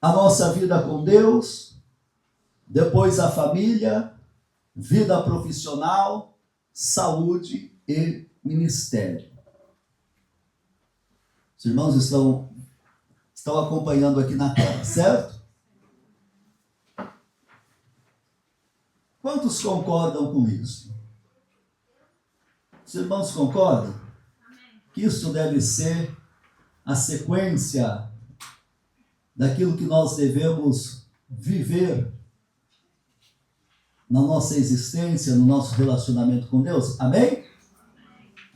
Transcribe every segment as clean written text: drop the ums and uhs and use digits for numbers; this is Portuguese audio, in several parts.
a nossa vida com Deus, depois a família, vida profissional, saúde e ministério. Os irmãos estão acompanhando aqui na tela, certo? Quantos concordam com isso? Os irmãos concordam? Que isso deve ser a sequência daquilo que nós devemos viver na nossa existência, no nosso relacionamento com Deus. Amém?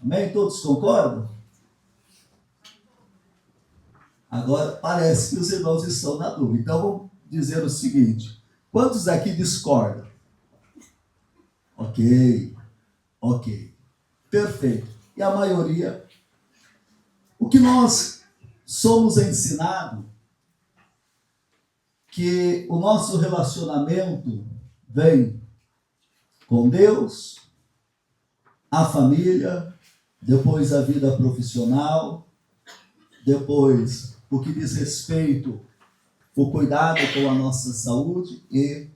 Amém? Todos concordam? Agora parece que os irmãos estão na dúvida. Então vamos dizer o seguinte: quantos aqui discordam? Ok. Perfeito. E a maioria? O que nós somos ensinados, que o nosso relacionamento vem com Deus, a família, depois a vida profissional, depois o que diz respeito ao cuidado com a nossa saúde e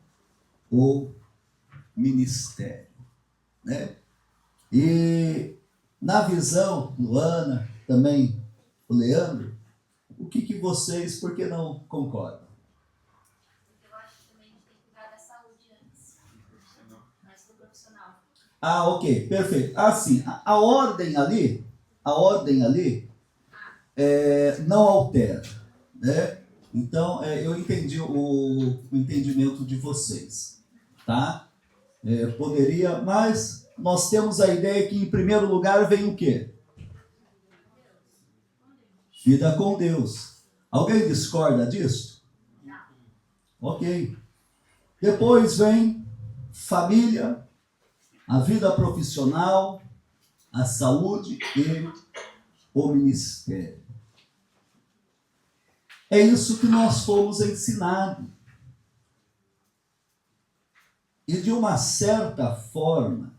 o ministério, né? E na visão do Ana, também o Leandro, o que vocês, por que não concordam? Eu acho que também a gente tem que cuidar da saúde antes, mais do profissional. Ok, perfeito. Assim, a ordem ali não altera, né? Então, eu entendi o entendimento de vocês, tá? Poderia, mas nós temos a ideia que em primeiro lugar vem o quê? Vida com Deus. Alguém discorda disso? Ok. Depois vem família, a vida profissional, a saúde e o ministério. É isso que nós fomos ensinados. E de uma certa forma,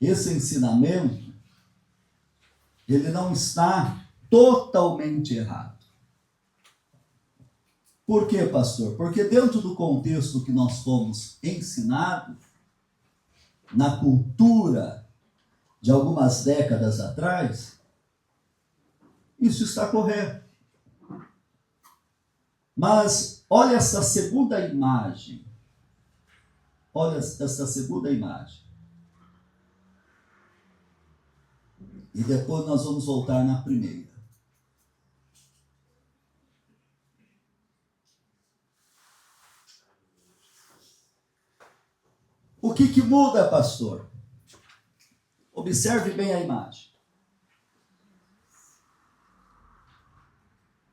esse ensinamento, ele não está totalmente errado. Por quê, pastor? Porque dentro do contexto que nós fomos ensinados, na cultura de algumas décadas atrás, isso está correto. Mas olha essa segunda imagem. E depois nós vamos voltar na primeira. O que muda, pastor? Observe bem a imagem.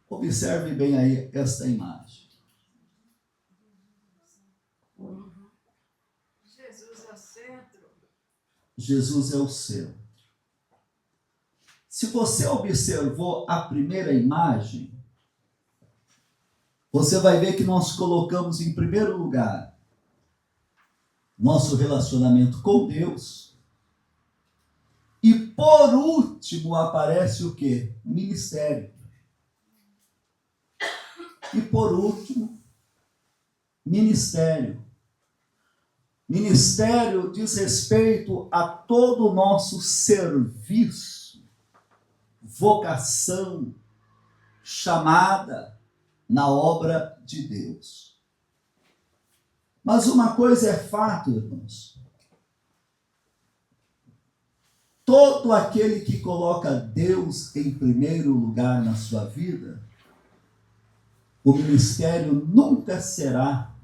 Observe bem aí esta imagem. Jesus é o centro. Jesus é o centro. Se você observou a primeira imagem, você vai ver que nós colocamos em primeiro lugar nosso relacionamento com Deus. E por último aparece o quê? Ministério. E por último, ministério. Ministério diz respeito a todo o nosso serviço, vocação, chamada na obra de Deus. Mas uma coisa é fato, irmãos. Todo aquele que coloca Deus em primeiro lugar na sua vida, o ministério nunca será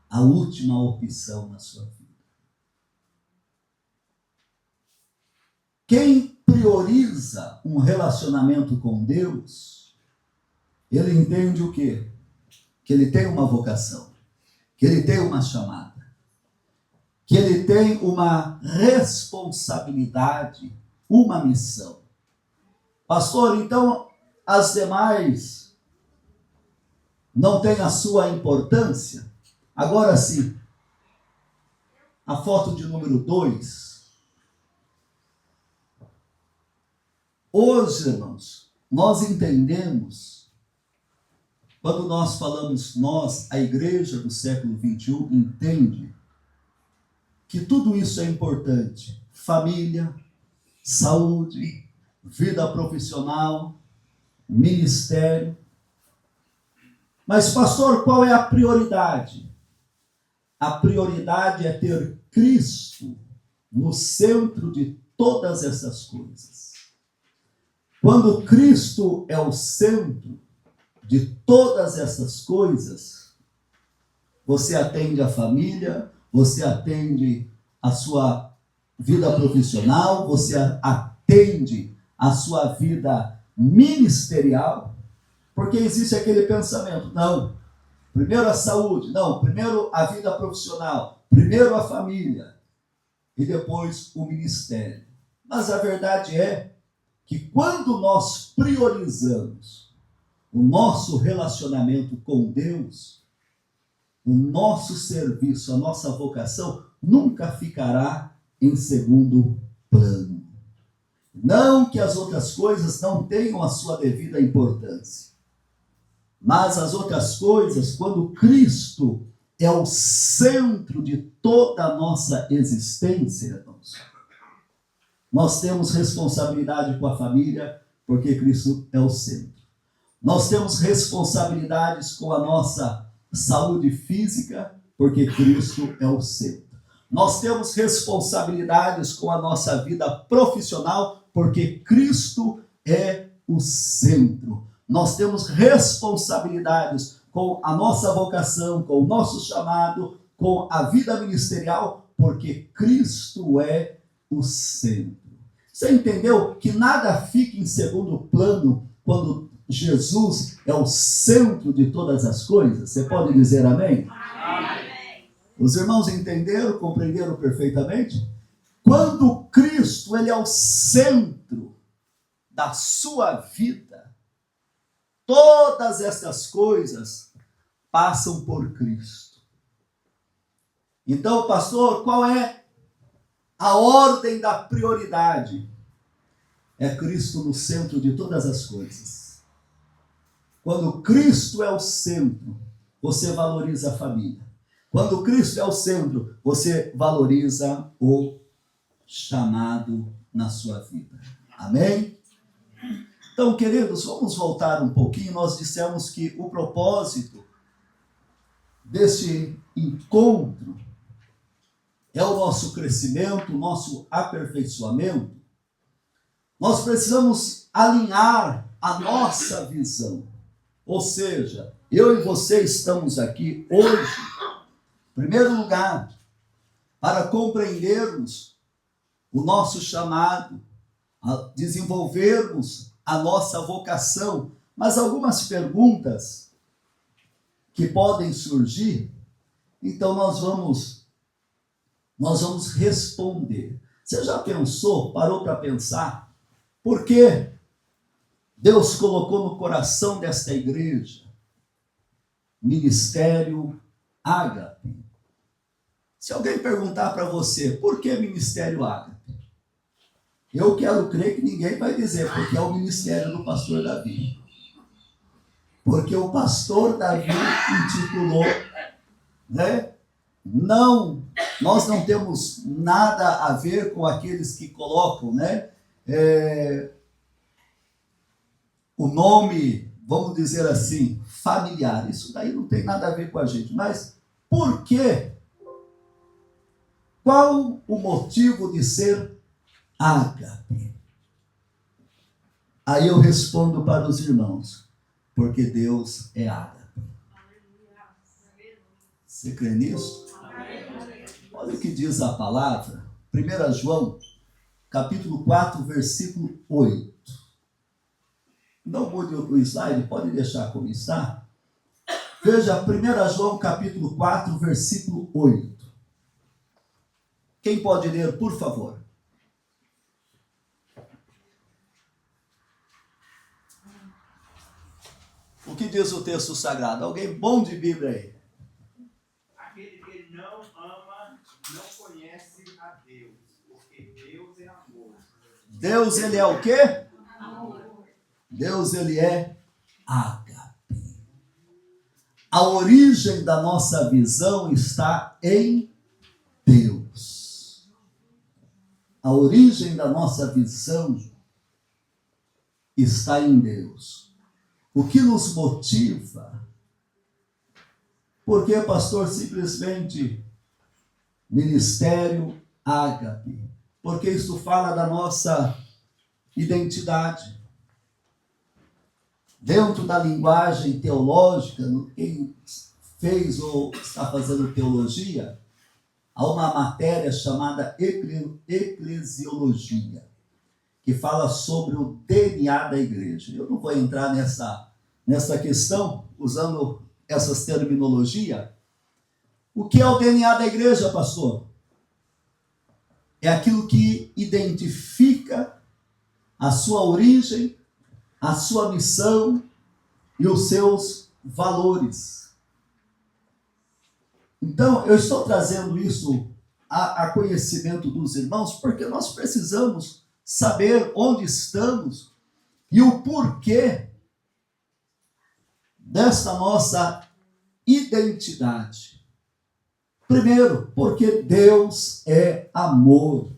a última opção na sua vida. Quem prioriza um relacionamento com Deus, ele entende o quê? Que ele tem uma vocação, que ele tem uma chamada, que ele tem uma responsabilidade, uma missão. Pastor, então as demais não têm a sua importância? Agora sim, a foto de número 2. Hoje, irmãos, nós entendemos, quando nós falamos nós, a igreja do século XXI entende que tudo isso é importante. Família, saúde, vida profissional, ministério. Mas, pastor, qual é a prioridade? A prioridade é ter Cristo no centro de todas essas coisas. Quando Cristo é o centro de todas essas coisas, você atende a família, você atende a sua vida profissional, você atende a sua vida ministerial, porque existe aquele pensamento, não, primeiro a saúde, não, primeiro a vida profissional, primeiro a família e depois o ministério. Mas a verdade é que quando nós priorizamos o nosso relacionamento com Deus, o nosso serviço, a nossa vocação nunca ficará em segundo plano. Não que as outras coisas não tenham a sua devida importância, mas as outras coisas, quando Cristo é o centro de toda a nossa existência, irmãos, nós temos responsabilidade com a família, porque Cristo é o centro. Nós temos responsabilidades com a nossa saúde física, porque Cristo é o centro. Nós temos responsabilidades com a nossa vida profissional, porque Cristo é o centro. Nós temos responsabilidades com a nossa vocação, com o nosso chamado, com a vida ministerial, porque Cristo é o centro. Você entendeu que nada fica em segundo plano quando Jesus é o centro de todas as coisas? Você pode dizer amém? Amém. Os irmãos entenderam, compreenderam perfeitamente? Quando Cristo ele é o centro da sua vida, todas essas coisas passam por Cristo. Então, pastor, qual é a ordem da prioridade? É Cristo no centro de todas as coisas. Quando Cristo é o centro, você valoriza a família. Quando Cristo é o centro, você valoriza o chamado na sua vida. Amém? Então, queridos, vamos voltar um pouquinho. Nós dissemos que o propósito deste encontro é o nosso crescimento, o nosso aperfeiçoamento. Nós precisamos alinhar a nossa visão. Ou seja, eu e você estamos aqui hoje, em primeiro lugar, para compreendermos o nosso chamado, a desenvolvermos a nossa vocação. Mas algumas perguntas que podem surgir, então nós vamos responder. Você já pensou, parou para pensar, por que Deus colocou no coração desta igreja Ministério Ágape? Se alguém perguntar para você, por que Ministério Ágape? Eu quero crer que ninguém vai dizer, porque é o ministério do pastor Davi. Porque o pastor Davi intitulou, né? Não, nós não temos nada a ver com aqueles que colocam, né? O nome, vamos dizer assim, familiar. Isso daí não tem nada a ver com a gente. Mas por quê? Qual o motivo de ser Ágape? Aí eu respondo para os irmãos, porque Deus é Ágape. Você crê nisso? Olha o que diz a palavra, 1 João, capítulo 4, versículo 8. Não mude o slide, pode deixar como está. Veja 1 João, capítulo 4, versículo 8. Quem pode ler, por favor? O que diz o texto sagrado? Alguém bom de Bíblia aí? Aquele que não ama, não conhece a Deus, porque Deus é amor. Deus, ele é o quê? Amor. Deus, ele é ágape. A origem da nossa visão está em Deus. A origem da nossa visão está em Deus. O que nos motiva? Porque, pastor, simplesmente ministério ágape? Porque isso fala da nossa identidade. Dentro da linguagem teológica, quem fez ou está fazendo teologia, há uma matéria chamada eclesiologia, que fala sobre o DNA da igreja. Eu não vou entrar nessa questão, usando essas terminologias. O que é o DNA da igreja, pastor? É aquilo que identifica a sua origem, a sua missão e os seus valores. Então, eu estou trazendo isso a conhecimento dos irmãos, porque nós precisamos saber onde estamos e o porquê dessa nossa identidade. Primeiro, porque Deus é amor.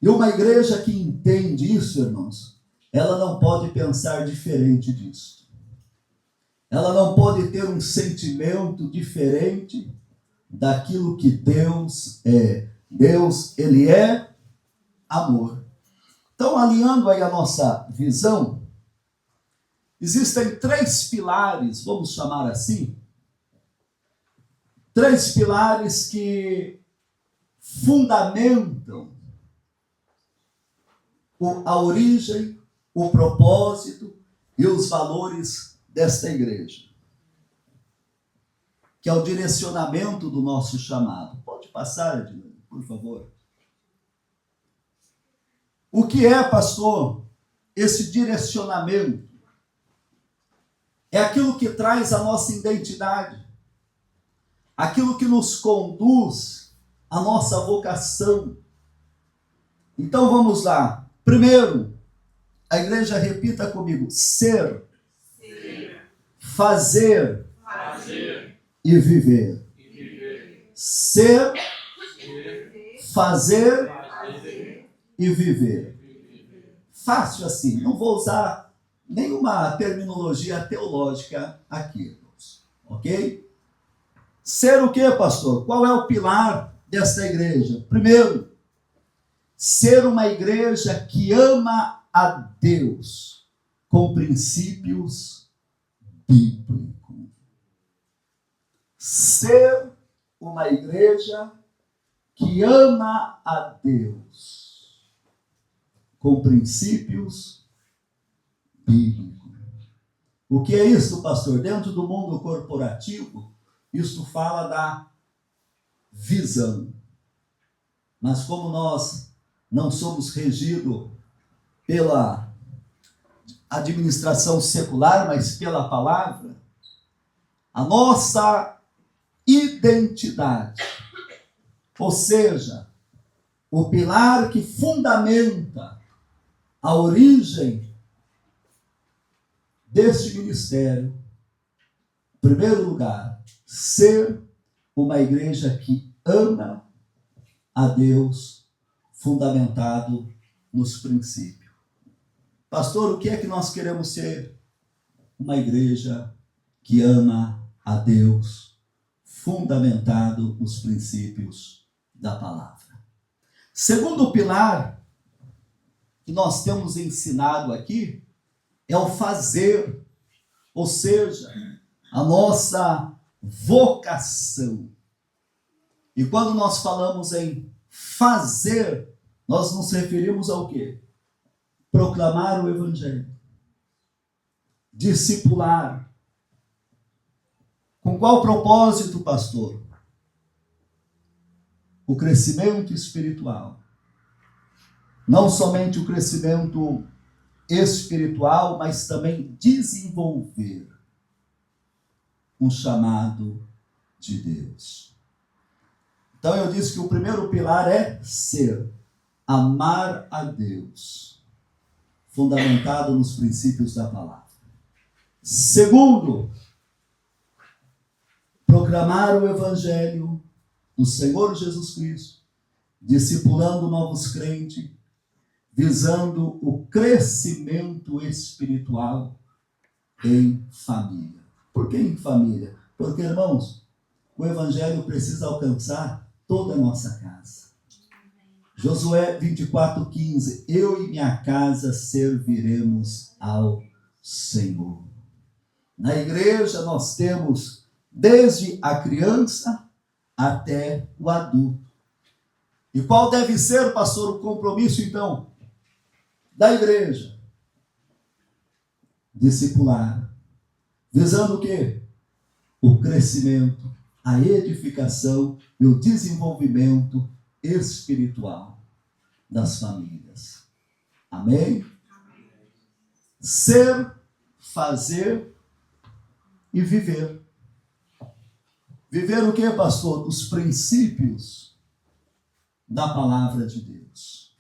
E uma igreja que entende isso, irmãos, ela não pode pensar diferente disso. Ela não pode ter um sentimento diferente daquilo que Deus é. Deus, ele é amor. Então, alinhando aí a nossa visão, existem 3 pilares, vamos chamar assim, 3 pilares que fundamentam a origem, o propósito e os valores desta igreja, que é o direcionamento do nosso chamado. Pode passar, Edilene, por favor. O que é, pastor, esse direcionamento? É aquilo que traz a nossa identidade, aquilo que nos conduz à nossa vocação. Então vamos lá. Primeiro, a igreja repita comigo: ser, fazer, e viver. Ser, fazer e viver. Fácil assim, não vou usar nenhuma terminologia teológica aqui, ok? Ser o que, pastor? Qual é o pilar desta igreja? Primeiro, ser uma igreja que ama a Deus com princípios bíblicos. Ser uma igreja que ama a Deus com princípios bíblicos. O que é isso, pastor? Dentro do mundo corporativo, isso fala da visão. Mas como nós não somos regidos pela administração secular, mas pela palavra, a nossa identidade, ou seja, o pilar que fundamenta a origem deste ministério, em primeiro lugar, ser uma igreja que ama a Deus, fundamentado nos princípios. Pastor, o que é que nós queremos ser? Uma igreja que ama a Deus, fundamentado nos princípios da palavra. Segundo pilar que nós temos ensinado aqui é o fazer, ou seja, a nossa vocação. E quando nós falamos em fazer, nós nos referimos ao quê? Proclamar o evangelho, discipular. Com qual propósito, pastor? O crescimento espiritual. Não somente o crescimento espiritual, mas também desenvolver um chamado de Deus. Então eu disse que o primeiro pilar é ser, amar a Deus, fundamentado nos princípios da palavra. Segundo, proclamar o evangelho do Senhor Jesus Cristo, discipulando novos crentes, visando o crescimento espiritual em família. Por que em família? Porque, irmãos, o evangelho precisa alcançar toda a nossa casa. Josué 24:15, eu e minha casa serviremos ao Senhor. Na igreja nós temos desde a criança até o adulto. E qual deve ser, pastor, o compromisso então da igreja? Discipular. Visando o quê? O crescimento, a edificação e o desenvolvimento espiritual das famílias. Amém? Ser, fazer e viver. Viver o que, pastor? Os princípios da palavra de Deus.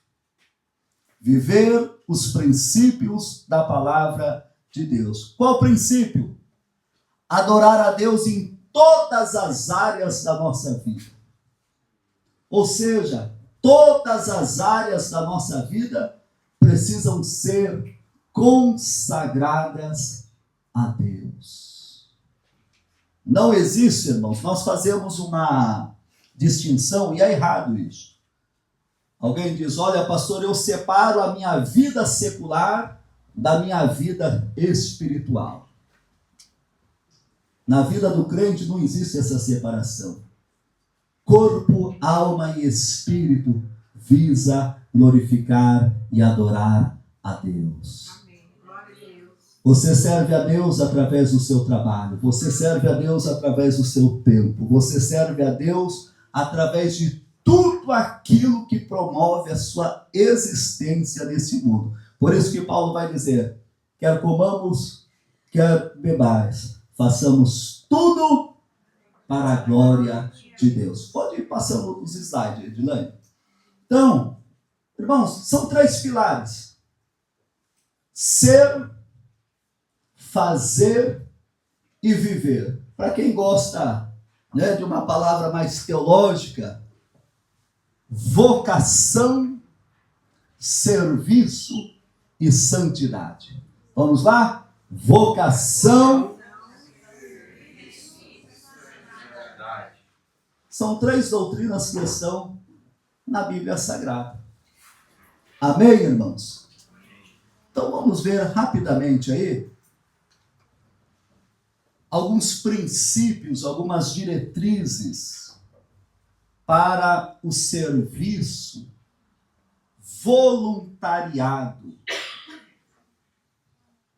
Viver os princípios da palavra de Deus. Qual princípio? Adorar a Deus em todas as áreas da nossa vida. Ou seja, todas as áreas da nossa vida precisam ser consagradas a Deus. Não existe, irmãos, nós fazemos uma distinção e é errado isso. Alguém diz, olha, pastor, eu separo a minha vida secular da minha vida espiritual. Na vida do crente não existe essa separação. Corpo, alma e espírito visa glorificar e adorar a Deus. Amém. Glória a Deus. Você serve a Deus através do seu trabalho. Você serve a Deus através do seu tempo. Você serve a Deus através de tudo aquilo que promove a sua existência nesse mundo. Por isso que Paulo vai dizer, quer comamos, quer bebais, façamos tudo para a glória de Deus. Pode ir passando os slides, Edilane. Então, irmãos, são 3 pilares. Ser, fazer e viver. Para quem gosta, né, de uma palavra mais teológica, vocação, serviço e santidade. Vamos lá? Vocação. São 3 doutrinas que estão na Bíblia Sagrada. Amém, irmãos? Então vamos ver rapidamente aí alguns princípios, algumas diretrizes para o serviço voluntariado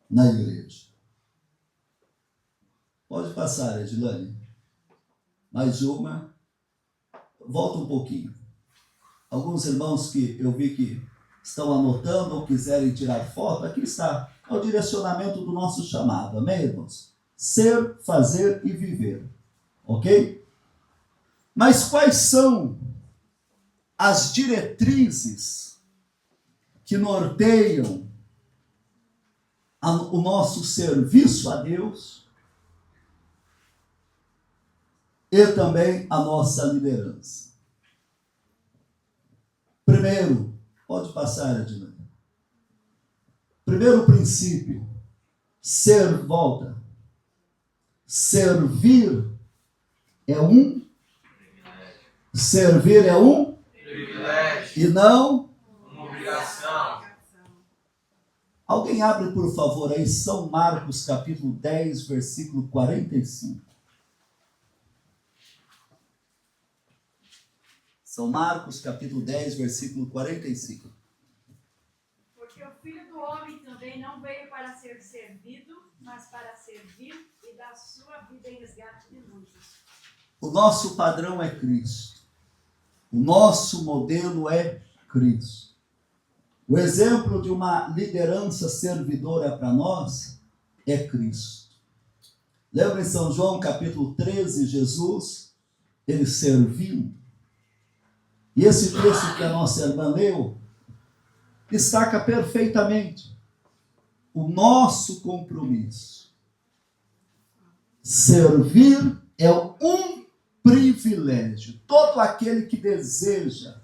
na igreja. Pode passar, Edilane. Mais uma. Volta um pouquinho. Alguns irmãos que eu vi que estão anotando ou quiserem tirar foto, aqui está. É o direcionamento do nosso chamado. Amém, irmãos? Ser, fazer e viver. Ok? Mas quais são as diretrizes que norteiam o nosso serviço a Deus e também a nossa liderança? Primeiro, pode passar, Edilane. Primeiro princípio, volta. Servir é um privilégio e não uma obrigação. Alguém abre, por favor, aí São Marcos, capítulo 10, versículo 45. São Marcos, capítulo 10, versículo 45. Porque o Filho do Homem também não veio para ser servido, mas para servir e dar sua vida em resgate de muitos. O nosso padrão é Cristo. O nosso modelo é Cristo. O exemplo de uma liderança servidora para nós é Cristo. Lembra em São João, capítulo 13, Jesus, ele serviu. E esse texto que a nossa irmã leu, destaca perfeitamente o nosso compromisso. Servir é um privilégio. Todo aquele que deseja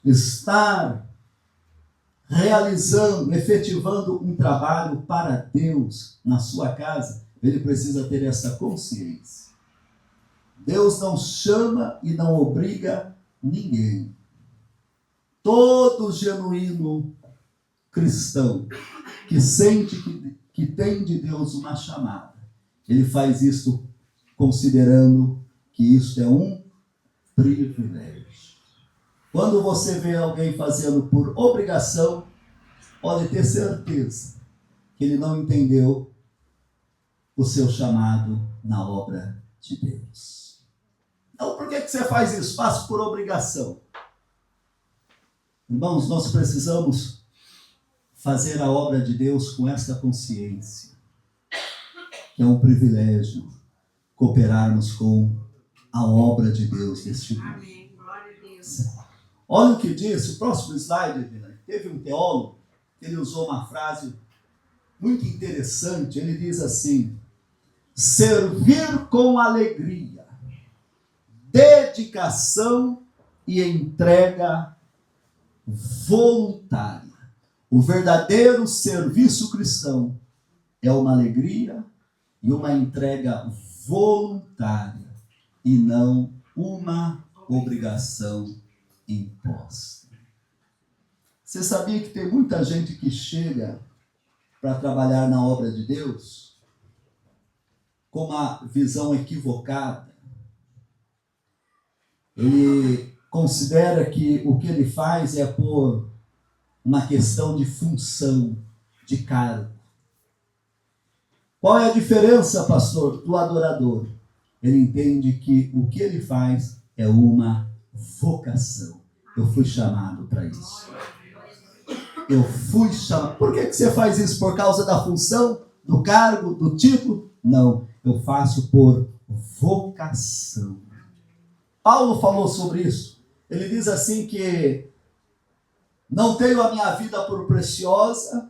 estar realizando, efetivando um trabalho para Deus na sua casa, ele precisa ter essa consciência. Deus não chama e não obriga ninguém. Todo genuíno cristão que sente que tem de Deus uma chamada, ele faz isso considerando que isso é um privilégio. Quando você vê alguém fazendo por obrigação, pode ter certeza que ele não entendeu o seu chamado na obra de Deus. Então, por que você faz isso? Faço por obrigação. Irmãos, nós precisamos fazer a obra de Deus com esta consciência, que é um privilégio cooperarmos com a obra de Deus neste mundo. Amém. Glória a Deus. Olha o que diz, o próximo slide, teve um teólogo, ele usou uma frase muito interessante, ele diz assim: servir com alegria, dedicação e entrega voluntária. O verdadeiro serviço cristão é uma alegria e uma entrega voluntária e não uma obrigação imposta. Você sabia que tem muita gente que chega para trabalhar na obra de Deus com uma visão equivocada? Ele considera que o que ele faz é por uma questão de função, de cargo. Qual é a diferença, pastor, do adorador? Ele entende que o que ele faz é uma vocação. Eu fui chamado para isso. Eu fui chamado. Por que você faz isso? Por causa da função, do cargo, do título? Não, eu faço por vocação. Paulo falou sobre isso. Ele diz assim que não tenho a minha vida por preciosa,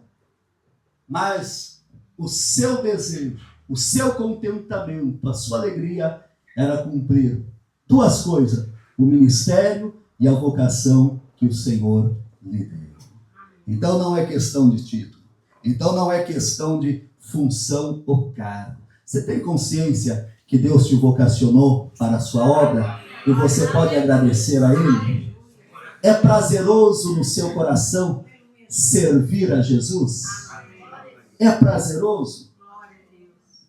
mas o seu desejo, o seu contentamento, a sua alegria era cumprir duas coisas: o ministério e a vocação que o Senhor lhe deu. Então não é questão de título, então não é questão de função ou cargo. Você tem consciência que Deus te vocacionou para a sua obra e você pode agradecer a Ele? É prazeroso no seu coração servir a Jesus? É prazeroso?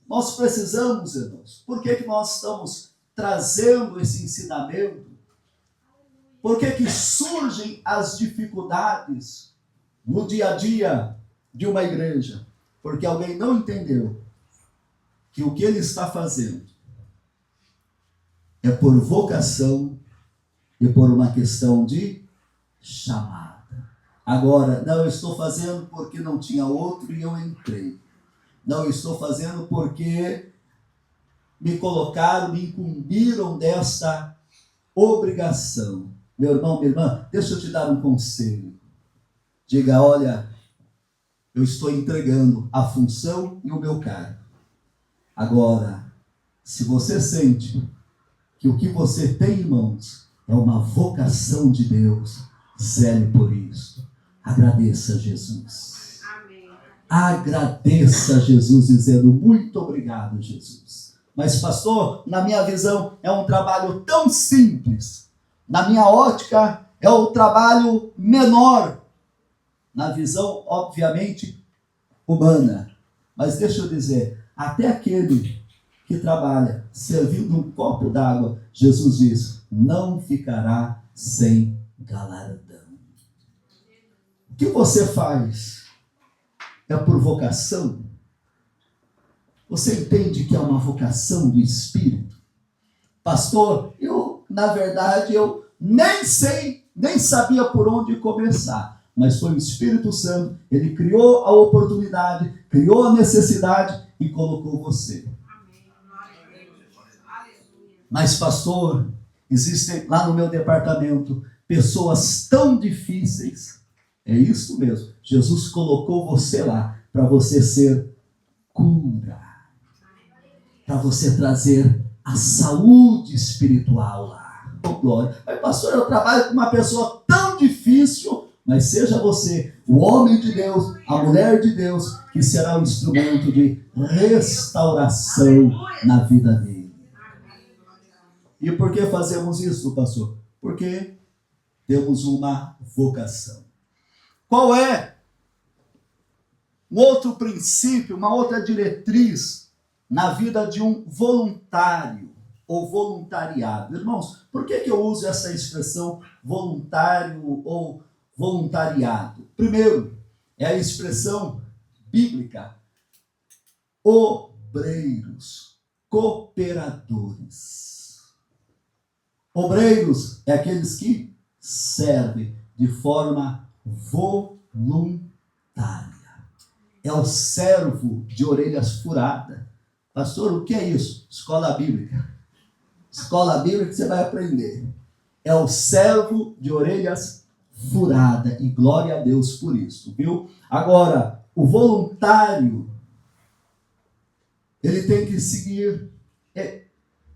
Nós precisamos, irmãos. Por que nós estamos trazendo esse ensinamento? Por que surgem as dificuldades no dia a dia de uma igreja? Porque alguém não entendeu que o que ele está fazendo é por vocação e por uma questão de chamada. Agora, não, eu estou fazendo porque não tinha outro e eu entrei. Não, eu estou fazendo porque me colocaram, me incumbiram desta obrigação. Meu irmão, minha irmã, deixa eu te dar um conselho. Diga, olha, eu estou entregando a função e o meu cargo. Agora, se você sente que o que você tem em mãos é uma vocação de Deus, zele por isso. Agradeça a Jesus. Amém. Agradeça a Jesus dizendo, muito obrigado, Jesus. Mas, pastor, na minha visão, é um trabalho tão simples. Na minha ótica, é um trabalho menor. Na visão, obviamente, humana. Mas deixa eu dizer, até aquele que trabalha servindo um copo d'água, Jesus diz, não ficará sem galardão. O que você faz é por vocação? Você entende que é uma vocação do Espírito? Pastor, na verdade, eu nem sabia por onde começar. Mas foi o Espírito Santo, ele criou a oportunidade, criou a necessidade e colocou você. Mas, pastor, existem lá no meu departamento pessoas tão difíceis. É isso mesmo. Jesus colocou você lá para você ser cura, para você trazer a saúde espiritual lá. Oh, glória. Mas, pastor, eu trabalho com uma pessoa tão difícil, mas seja você o homem de Deus, a mulher de Deus, que será um instrumento de restauração na vida dele. E por que fazemos isso, pastor? Porque temos uma vocação. Qual é um outro princípio, uma outra diretriz na vida de um voluntário ou voluntariado? Irmãos, por que eu uso essa expressão voluntário ou voluntariado? Primeiro, é a expressão bíblica: obreiros, cooperadores. Obreiros é aqueles que servem de forma voluntária. É o servo de orelhas furadas. Pastor, o que é isso? Escola bíblica. Escola bíblica que você vai aprender. É o servo de orelhas furadas. E glória a Deus por isso, viu? Agora, o voluntário, ele tem que seguir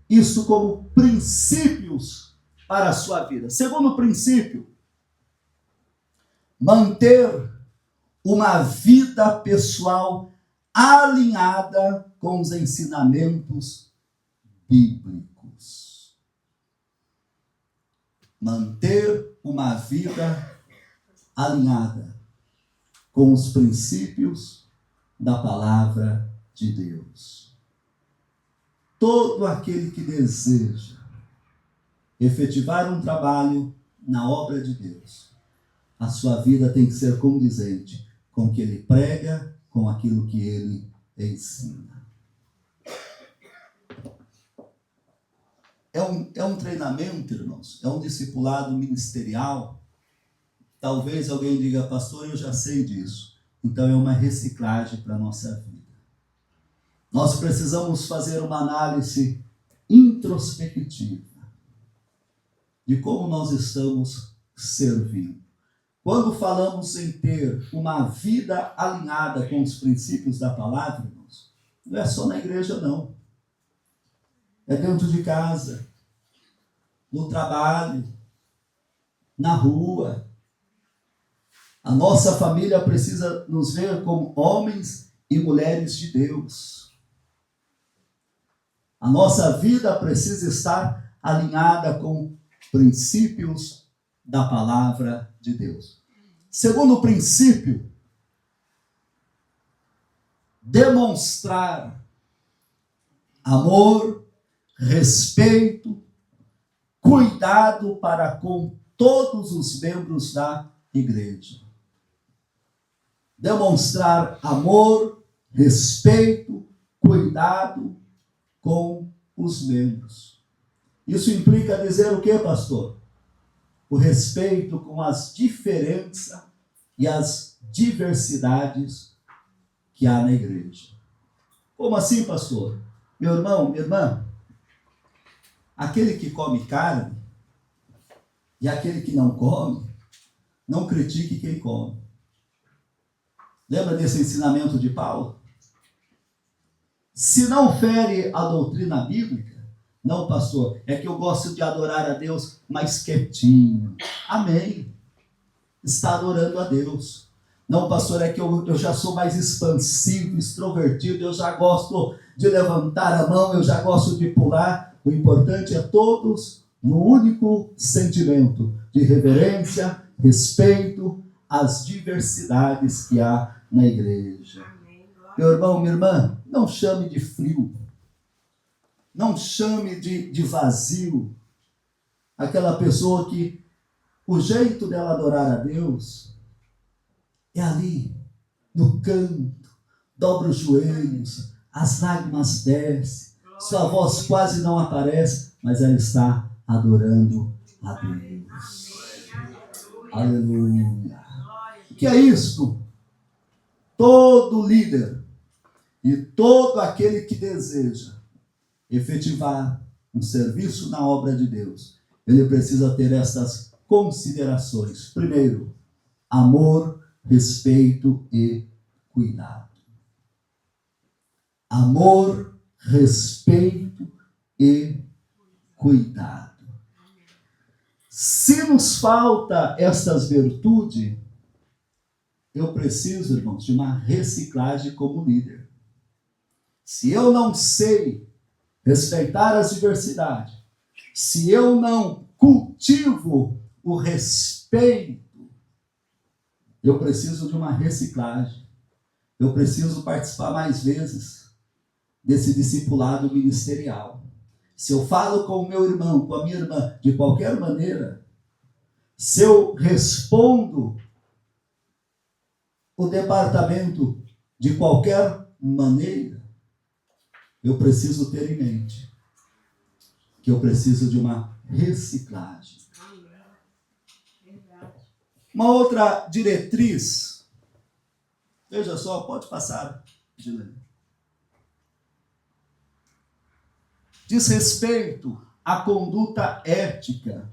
isso como princípios para a sua vida. Segundo princípio, manter uma vida pessoal alinhada com os ensinamentos bíblicos. Manter uma vida alinhada com os princípios da palavra de Deus. Todo aquele que deseja efetivar um trabalho na obra de Deus, a sua vida tem que ser condizente com o que ele prega, com aquilo que ele ensina. É um treinamento, irmãos, é um discipulado ministerial. Talvez alguém diga, pastor, eu já sei disso. Então é uma reciclagem para a nossa vida. Nós precisamos fazer uma análise introspectiva de como nós estamos servindo. Quando falamos em ter uma vida alinhada com os princípios da palavra, irmãos, não é só na igreja, não. É dentro de casa, no trabalho, na rua. A nossa família precisa nos ver como homens e mulheres de Deus. A nossa vida precisa estar alinhada com princípios da palavra de Deus. Segundo princípio, demonstrar amor, respeito, cuidado para com todos os membros da igreja. Demonstrar amor, respeito, cuidado com os membros. Isso implica dizer o que, pastor? O respeito com as diferenças e as diversidades que há na igreja. Como assim, pastor? Meu irmão, minha irmã, aquele que come carne e aquele que não come, não critique quem come. Lembra desse ensinamento de Paulo? Se não fere a doutrina bíblica, não, pastor, é que eu gosto de adorar a Deus mais quietinho. Amém. Está adorando a Deus. Não, pastor, é que eu já sou mais expansivo, extrovertido, eu já gosto de levantar a mão, eu já gosto de pular. O importante é todos no único sentimento de reverência, respeito às diversidades que há na igreja. Meu irmão, minha irmã, não chame de frio. Não chame de vazio aquela pessoa que o jeito dela adorar a Deus é ali, no canto, dobra os joelhos, as lágrimas descem, sua voz quase não aparece, mas ela está adorando a Deus. Aleluia. O que é isto? Todo líder e todo aquele que deseja efetivar um serviço na obra de Deus, ele precisa ter essas considerações. Primeiro, amor, respeito e cuidado. amor, respeito e cuidado. Se nos falta estas virtudes, eu preciso, irmãos, de uma reciclagem como líder. Se eu não sei respeitar as diversidades, se eu não cultivo o respeito, eu preciso de uma reciclagem. Eu preciso participar mais vezes desse discipulado ministerial. Se eu falo com o meu irmão, com a minha irmã, de qualquer maneira, se eu respondo o departamento de qualquer maneira, eu preciso ter em mente que eu preciso de uma reciclagem. Uma outra diretriz, veja só, pode passar, Gilene. Diz respeito à conduta ética,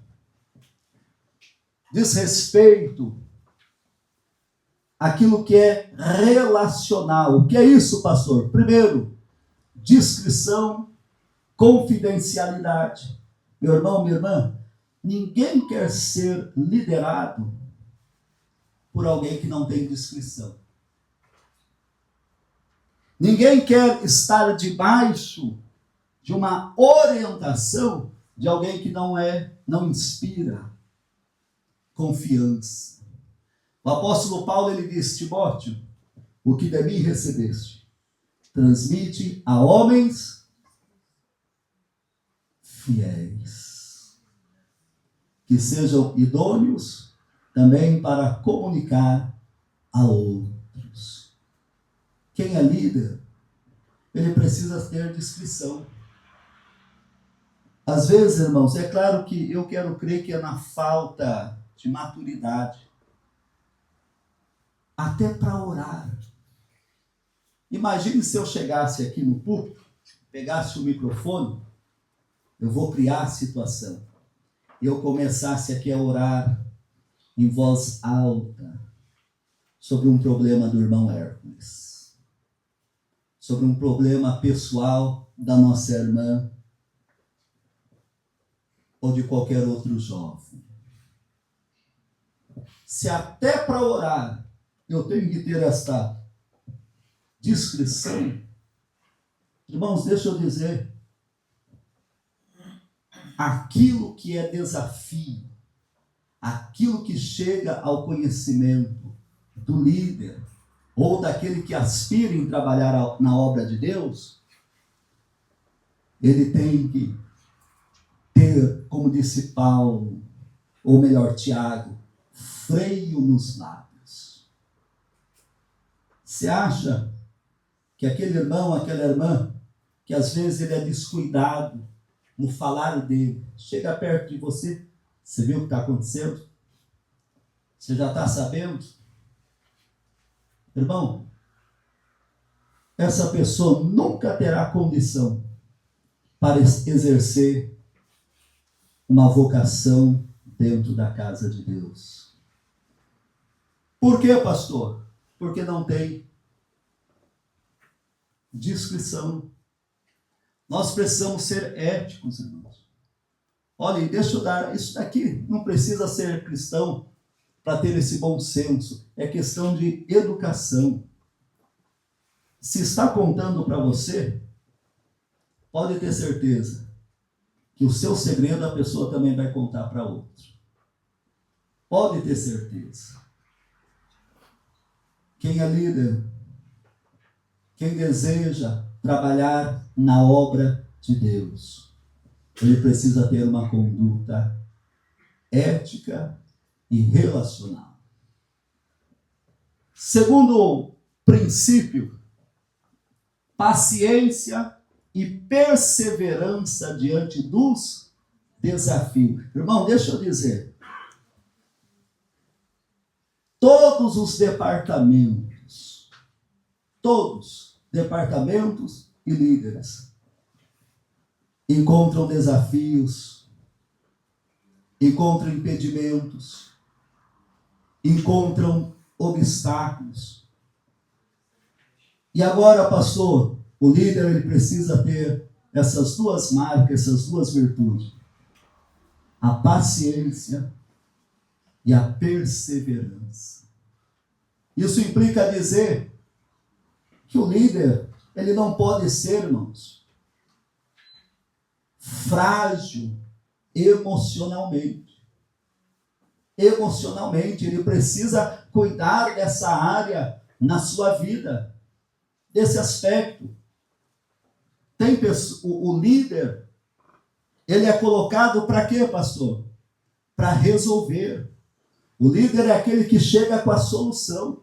diz respeito àquilo que é relacional. O que é isso, pastor? Primeiro, discrição, confidencialidade. Meu irmão, minha irmã, ninguém quer ser liderado por alguém que não tem discrição. Ninguém quer estar debaixo de uma orientação de alguém que não inspira confiança. O apóstolo Paulo, ele diz: Timóteo, o que de mim recebeste, transmite a homens fiéis, que sejam idôneos também para comunicar a outros. Quem é líder, ele precisa ter discrição. Às vezes, irmãos, é claro que eu quero crer que é na falta de maturidade, até para orar. Imagine se eu chegasse aqui no púlpito, pegasse o microfone, eu vou criar a situação, e eu começasse aqui a orar em voz alta sobre um problema do irmão Hércules, sobre um problema pessoal da nossa irmã ou de qualquer outro jovem. Se até para orar eu tenho que ter esta discrição, irmãos, deixa eu dizer, aquilo que é desafio, aquilo que chega ao conhecimento do líder ou daquele que aspira em trabalhar na obra de Deus, ele tem que ter, como disse Paulo, ou melhor, Tiago, freio nos lábios. Você acha que aquele irmão, aquela irmã, que às vezes ele é descuidado no falar dele, chega perto de você, você viu o que está acontecendo? Você já está sabendo? Irmão, essa pessoa nunca terá condição para exercer uma vocação dentro da casa de Deus. Por quê, pastor? Porque não tem discrição. Nós precisamos ser éticos, irmãos. Olha, deixa eu dar isso daqui. Não precisa ser cristão para ter esse bom senso. É questão de educação. Se está contando para você, pode ter certeza que o seu segredo a pessoa também vai contar para outro. Pode ter certeza. Quem é líder, quem deseja trabalhar na obra de Deus, ele precisa ter uma conduta ética e relacional. Segundo princípio, paciência e perseverança diante dos desafios. Irmão, deixa eu dizer, todos os departamentos e líderes encontram desafios, encontram impedimentos, encontram obstáculos. E agora, pastor, O líder, ele precisa ter essas duas marcas, essas duas virtudes. A paciência e a perseverança. Isso implica dizer que o líder, ele não pode ser, irmãos, frágil emocionalmente. Emocionalmente, ele precisa cuidar dessa área na sua vida, desse aspecto. O líder, ele é colocado para quê, pastor? Para resolver. O líder é aquele que chega com a solução.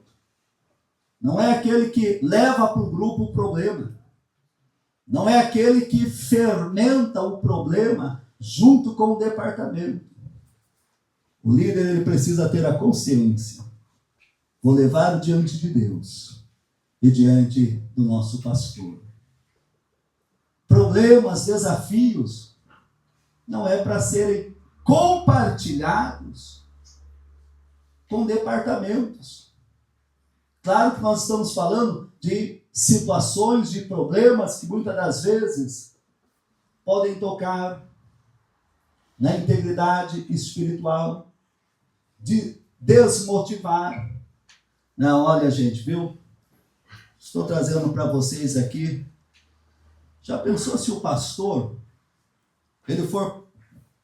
Não é aquele que leva para o grupo o problema. Não é aquele que fermenta o problema junto com o departamento. O líder, ele precisa ter a consciência. Vou levar diante de Deus e diante do nosso pastor. Problemas, desafios, não é para serem compartilhados com departamentos. Claro que nós estamos falando de situações, de problemas que muitas das vezes podem tocar na integridade espiritual, de desmotivar. Não, olha, gente, viu? Estou trazendo para vocês aqui. Já pensou se o pastor, ele for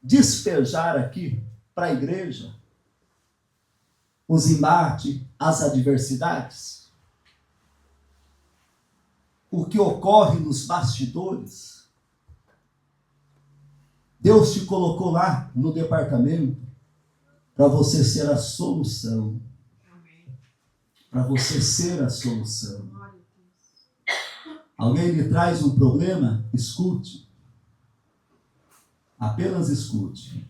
despejar aqui para a igreja os embates, as adversidades? O que ocorre nos bastidores? Deus te colocou lá no departamento para você ser a solução. Para você ser a solução. Alguém lhe traz um problema? Escute. Apenas escute.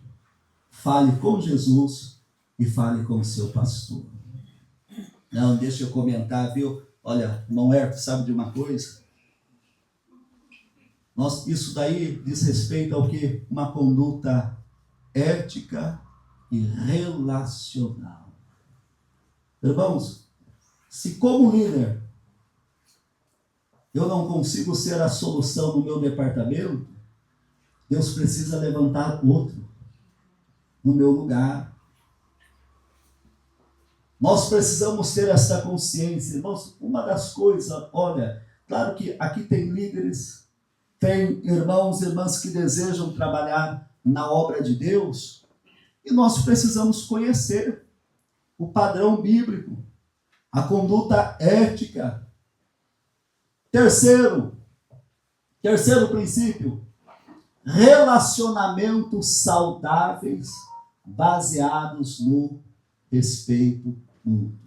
Fale com Jesus e fale com o seu pastor. Não, deixa eu comentar, viu? Olha, irmão Herto, sabe de uma coisa? Isso daí diz respeito ao quê? Uma conduta ética e relacional. Irmãos, se como líder eu não consigo ser a solução no meu departamento, Deus precisa levantar outro no meu lugar. Nós precisamos ter essa consciência. Irmãos, uma das coisas, olha, claro que aqui tem líderes, tem irmãos e irmãs que desejam trabalhar na obra de Deus, e nós precisamos conhecer o padrão bíblico, a conduta ética. Terceiro princípio, relacionamentos saudáveis baseados no respeito mútuo.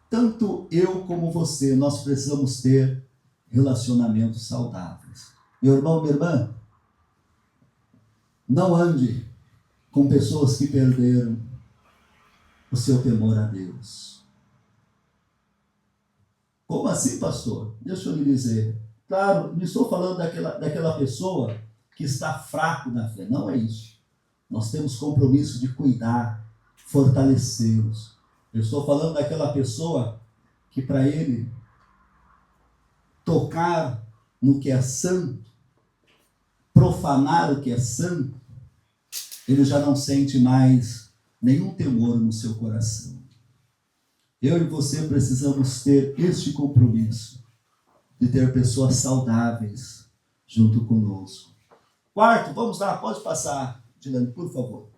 Tanto eu como você, nós precisamos ter relacionamentos saudáveis. Meu irmão, minha irmã, não ande com pessoas que perderam o seu temor a Deus. Como assim, pastor? Deixa eu lhe dizer. Claro, não estou falando daquela pessoa que está fraco na fé. Não é isso. Nós temos compromisso de cuidar, fortalecê-los. Eu estou falando daquela pessoa que para ele tocar no que é santo, profanar o que é santo, ele já não sente mais nenhum temor no seu coração. Eu e você precisamos ter este compromisso de ter pessoas saudáveis junto conosco. Quarto, vamos lá, pode passar, Dilane, por favor.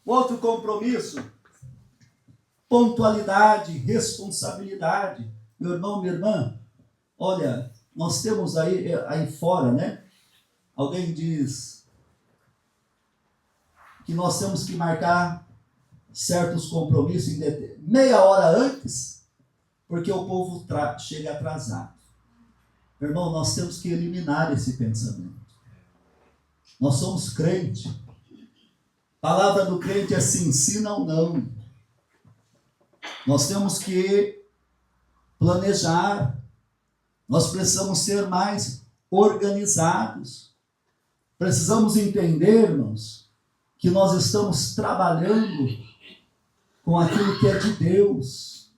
Outro compromisso, pontualidade, responsabilidade. Meu irmão, minha irmã, olha, nós temos aí fora, né? Alguém diz que nós temos que marcar certos compromissos meia hora antes, porque o povo chega atrasado. Meu irmão, nós temos que eliminar esse pensamento. Nós somos crente. A palavra do crente é sim, sim, não, não. Nós temos que planejar. Nós precisamos ser mais organizados. Precisamos entender, irmãos, que nós estamos trabalhando com aquilo que é de Deus.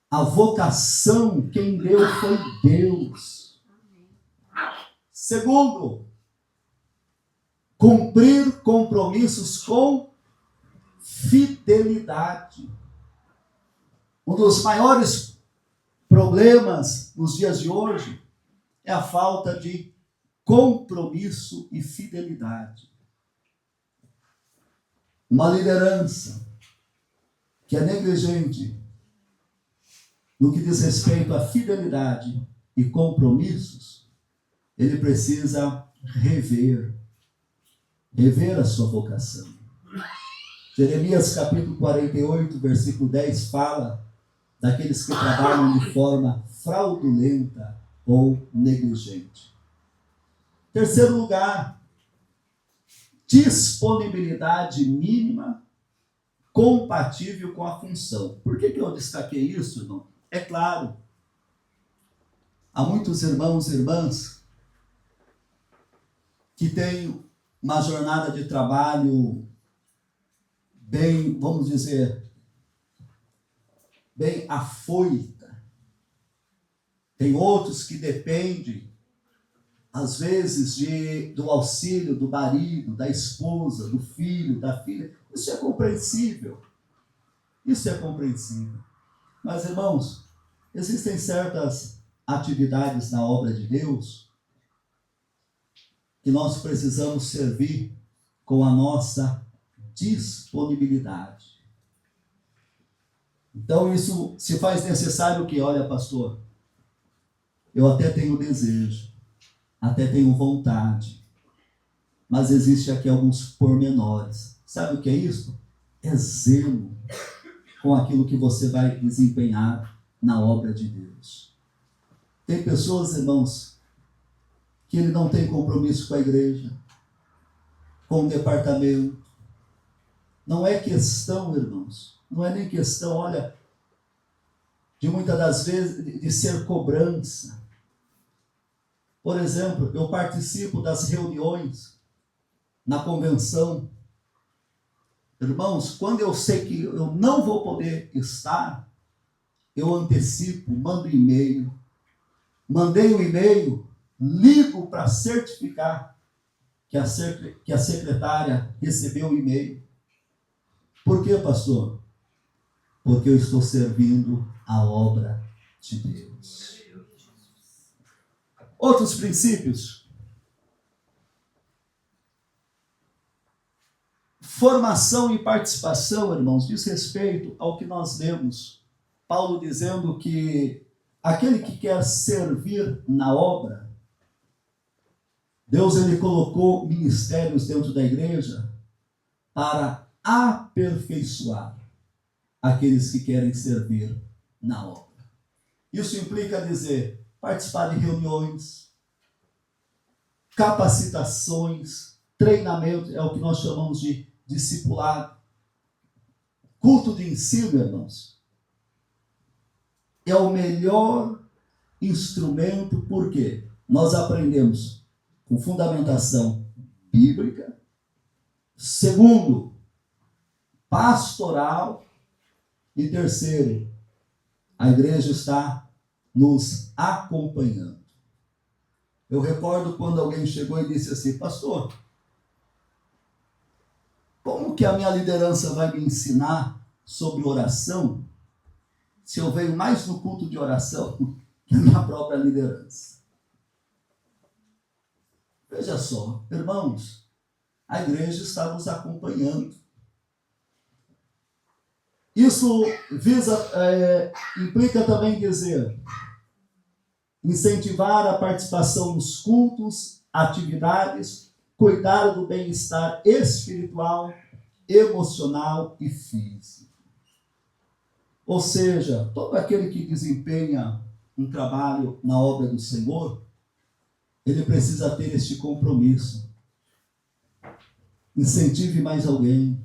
A vocação, quem deu foi Deus. Segundo, cumprir compromissos com fidelidade. Um dos maiores problemas nos dias de hoje é a falta de compromisso e fidelidade. Uma liderança que é negligente no que diz respeito à fidelidade e compromissos, ele precisa rever a sua vocação. Jeremias capítulo 48, versículo 10 fala daqueles que trabalham de forma fraudulenta ou negligente. Terceiro lugar, disponibilidade mínima compatível com a função. Por que eu destaquei isso, irmão? É claro, há muitos irmãos e irmãs que têm uma jornada de trabalho bem, vamos dizer, bem afoita. Tem outros que dependem, às vezes, do auxílio do marido, da esposa, do filho, da filha. Isso é compreensível. Isso é compreensível. Mas, irmãos, existem certas atividades na obra de Deus que nós precisamos servir com a nossa disponibilidade. Então, isso se faz necessário que, olha, pastor, eu até tenho desejo, até tenho vontade, mas existe aqui alguns pormenores. Sabe o que é isso? É zelo com aquilo que você vai desempenhar na obra de Deus. Tem pessoas, irmãos, que ele não tem compromisso com a igreja, com o departamento. Não é questão, irmãos, não é nem questão, olha, de muitas das vezes de ser cobrança. Por exemplo, eu participo das reuniões na convenção. Irmãos, quando eu sei que eu não vou poder estar, eu antecipo, mando e-mail. Mandei o e-mail, ligo para certificar que a secretária recebeu o e-mail. Por quê, pastor? Porque eu estou servindo a obra de Deus. Outros princípios. Formação e participação, irmãos, diz respeito ao que nós lemos. Paulo dizendo que aquele que quer servir na obra, Deus ele colocou ministérios dentro da igreja para aperfeiçoar aqueles que querem servir na obra. Isso implica dizer, participar de reuniões, capacitações, treinamento, é o que nós chamamos de discipulado. Culto de ensino, irmãos, é o melhor instrumento, porque nós aprendemos com fundamentação bíblica. Segundo, pastoral. E terceiro, a igreja está nos acompanhando. Eu recordo quando alguém chegou e disse assim, pastor, como que a minha liderança vai me ensinar sobre oração se eu venho mais no culto de oração que a minha própria liderança? Veja só, irmãos, a igreja está nos acompanhando. Isso implica também dizer, incentivar a participação nos cultos, atividades, cuidar do bem-estar espiritual, emocional e físico. Ou seja, todo aquele que desempenha um trabalho na obra do Senhor, ele precisa ter este compromisso. Incentive mais alguém.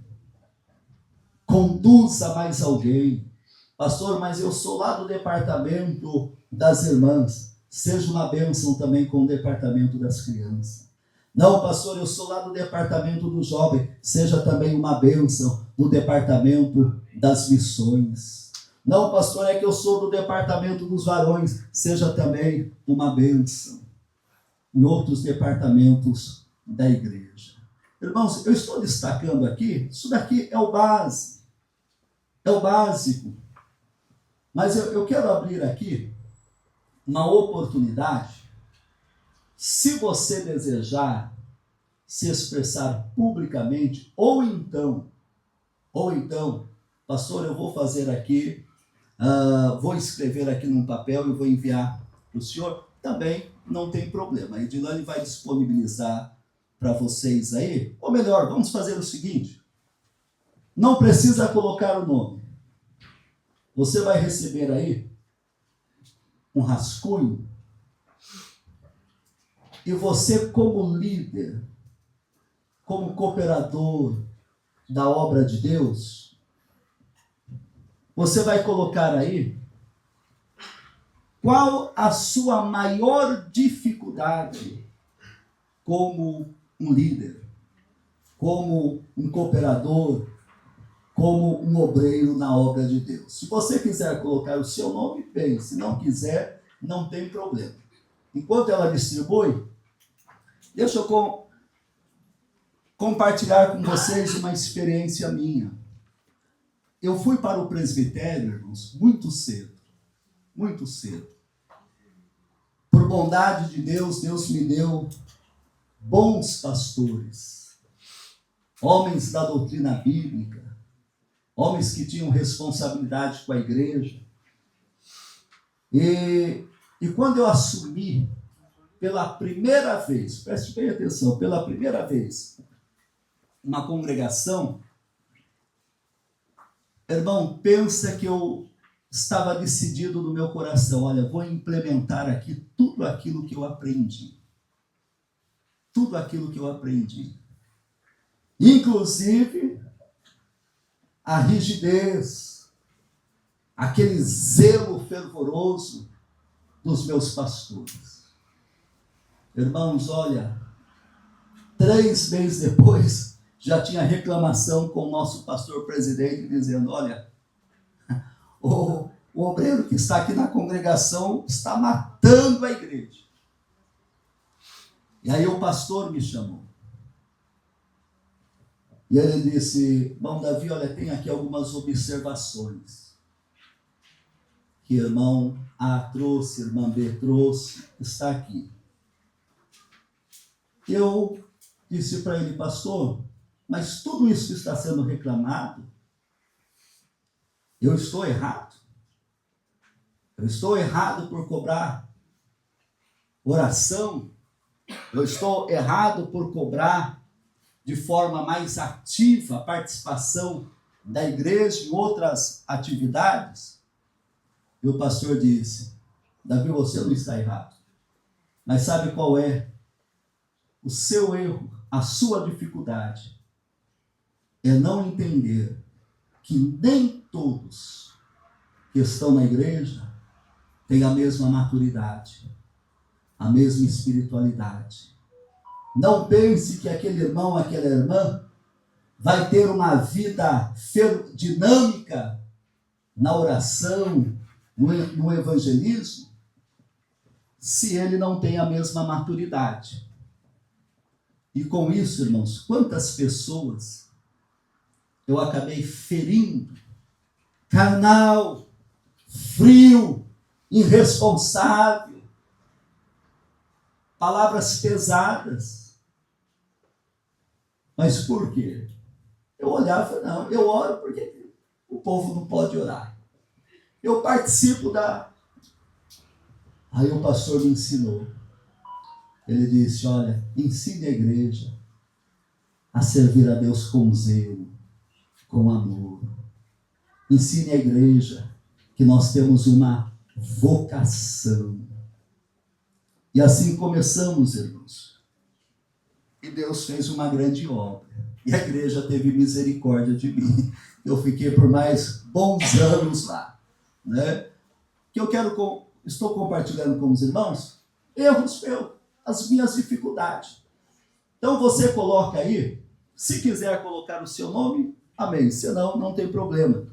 Conduza mais alguém. Pastor, mas eu sou lá do departamento das irmãs. Seja uma bênção também com o departamento das crianças. Não, pastor, eu sou lá do departamento do jovem. Seja também uma bênção no departamento das missões. Não, pastor, é que eu sou do departamento dos varões. Seja também uma bênção em outros departamentos da igreja. Irmãos, eu estou destacando aqui, isso daqui é o básico. É o básico. Mas eu quero abrir aqui uma oportunidade. Se você desejar se expressar publicamente, ou então, pastor, eu vou fazer aqui, vou escrever aqui num papel e vou enviar para o senhor, também não tem problema. A Edilane vai disponibilizar para vocês aí, ou melhor, vamos fazer o seguinte, não precisa colocar o nome. Você vai receber aí um rascunho e você, como líder, como cooperador da obra de Deus, você vai colocar aí qual a sua maior dificuldade como um líder, como um cooperador, como um obreiro na obra de Deus. Se você quiser colocar o seu nome, bem. Se não quiser, não tem problema. Enquanto ela distribui, deixa eu compartilhar com vocês uma experiência minha. Eu fui para o presbitério, irmãos, muito cedo. Muito cedo. Por bondade de Deus, Deus me deu bons pastores, homens da doutrina bíblica, homens que tinham responsabilidade com a igreja. E quando eu assumi pela primeira vez, preste bem atenção, pela primeira vez, uma congregação, irmão, pensa que eu estava decidido no meu coração, olha, vou implementar aqui tudo aquilo que eu aprendi. Tudo aquilo que eu aprendi. Inclusive, a rigidez, aquele zelo fervoroso dos meus pastores. Irmãos, olha, 3 meses depois, já tinha reclamação com o nosso pastor presidente, dizendo, olha, o obreiro que está aqui na congregação está matando a igreja. E aí o pastor me chamou. E ele disse, irmão Davi, olha, tem aqui algumas observações que irmão A trouxe, irmã B trouxe, está aqui. Eu disse para ele, pastor, mas tudo isso que está sendo reclamado, eu estou errado? Eu estou errado por cobrar oração? Eu estou errado por cobrar de forma mais ativa a participação da igreja em outras atividades? E o pastor disse, Davi, você não está errado. Mas sabe qual é o seu erro, a sua dificuldade? É não entender que nem todos que estão na igreja têm a mesma maturidade, a mesma espiritualidade. Não pense que aquele irmão, aquela irmã vai ter uma vida dinâmica na oração, no evangelismo, se ele não tem a mesma maturidade. E com isso, irmãos, quantas pessoas eu acabei ferindo, carnal, frio, irresponsável, palavras pesadas. Mas por quê? Eu olhava, não, eu oro porque o povo não pode orar. Eu participo Aí o pastor me ensinou. Ele disse, olha, ensine a igreja a servir a Deus com zelo, com amor. Ensine a igreja que nós temos uma vocação. E assim começamos, irmãos. E Deus fez uma grande obra. E a igreja teve misericórdia de mim. Eu fiquei por mais bons anos lá. Né? Que eu estou compartilhando com os irmãos, erros meus, as minhas dificuldades. Então você coloca aí, se quiser colocar o seu nome, amém. Se não, não tem problema.